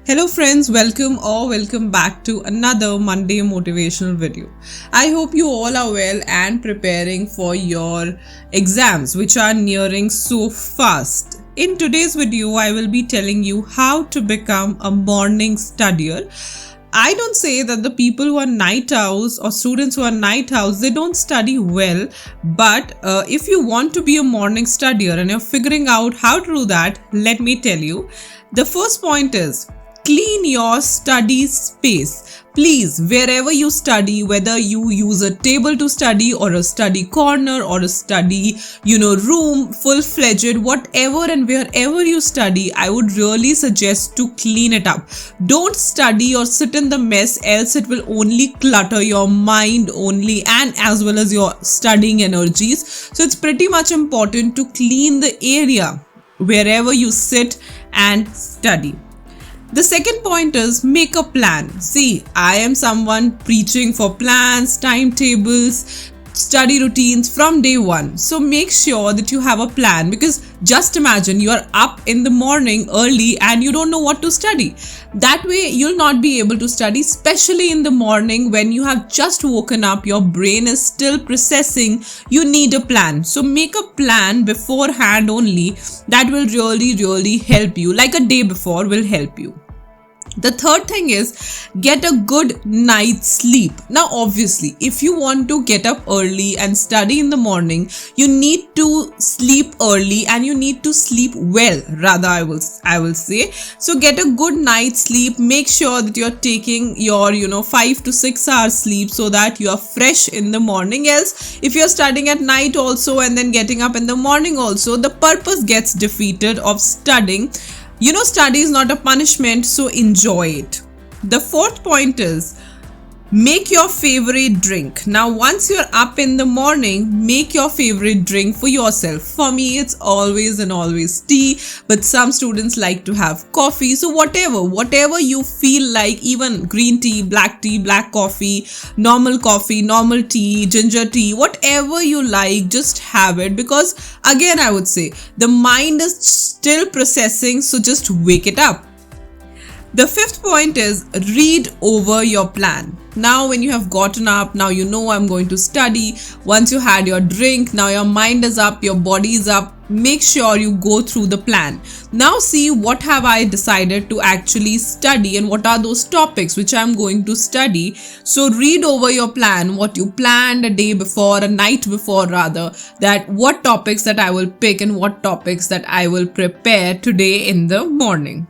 Hello friends, welcome back to another Monday motivational video. I hope you all are well and preparing for your exams which are nearing so fast. In today's video, I will be telling you how to become a morning studier. I don't say that the people who are night owls or students who are night owls, they don't study well. But if you want to be a morning studier and you're figuring out how to do that, let me tell you. The first point is clean your study space. Please, wherever you study, whether you use a table to study or a study corner or a study, room, full-fledged, whatever and wherever you study, I would really suggest to clean it up. Don't study or sit in the mess, else it will only clutter your mind only and as well as your studying energies. So it's pretty much important to clean the area wherever you sit and study. The second point is make a plan. See, I am someone preaching for plans, timetables, study routines from day one. So make sure that you have a plan, because just imagine you are up in the morning early and you don't know what to study. That way you'll not be able to study, especially in the morning when you have just woken up, your brain is still processing. You need a plan. So make a plan beforehand only. That will really help you. Like a day before will help you. The third thing is get a good night's sleep. Now obviously, if you want to get up early and study in the morning, you need to sleep early and you need to sleep well, rather I will say. So get a good night's sleep. Make sure that you're taking your 5 to 6 hours sleep so that you are fresh in the morning. Else if you're studying at night also and then getting up in the morning also, the purpose gets defeated of studying. Study is not a punishment, so enjoy it. The fourth point is make your favorite drink. Now, once you're up in the morning, make your favorite drink for yourself. For me, it's always tea, but some students like to have coffee. So whatever you feel like, even green tea, black coffee, normal tea, ginger tea, whatever you like, just have it. Because again, I would say the mind is still processing, so just wake it up. The fifth point is read over your plan. Now when you have gotten up, now I'm going to study. Once you had your drink, now your mind is up, your body is up. Make sure you go through the plan. Now see what have I decided to actually study and what are those topics which I'm going to study. So read over your plan, what you planned a day before, a night before rather, that what topics that I will pick and what topics that I will prepare today in the morning.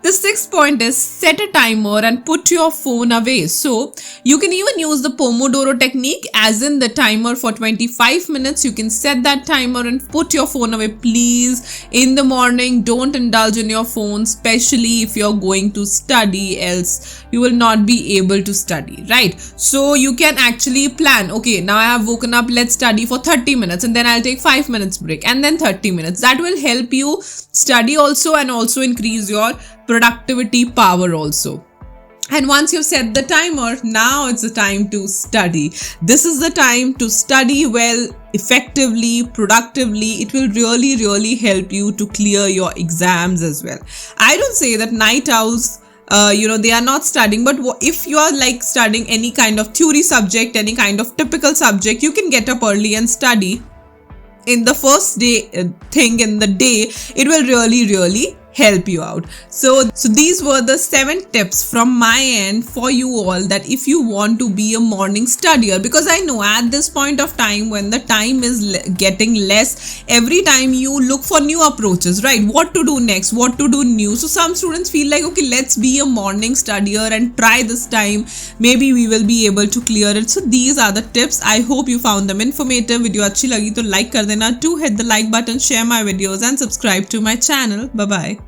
The sixth point is set a timer and put your phone away. So you can even use the Pomodoro technique, as in the timer for 25 minutes. You can set that timer and put your phone away. Please, in the morning, don't indulge in your phone, especially if you're going to study, else you will not be able to study, right? So you can actually plan, okay, now I have woken up, let's study for 30 minutes and then I'll take 5 minutes break and then 30 minutes. That will help you study also and also increase your productivity power also. And once you've set the timer, now it's the time to study. This is the time to study well, effectively, productively. It will really help you to clear your exams as well. I don't say that night owls they are not studying, but if you are like studying any kind of theory subject, any kind of typical subject, you can get up early and study. In the first thing in the day, it will really help you out. So these were the 7 tips from my end for you all, that if you want to be a morning studier, because I know at this point of time when the time is getting less, every time you look for new approaches, right? What to do next, what to do new. So some students feel like, okay, let's be a morning studier and try this time. Maybe we will be able to clear it. So these are the tips. I hope you found them informative. Video अच्छी लगी तो like कर देना. Do hit the like button, share my videos and subscribe to my channel. Bye bye.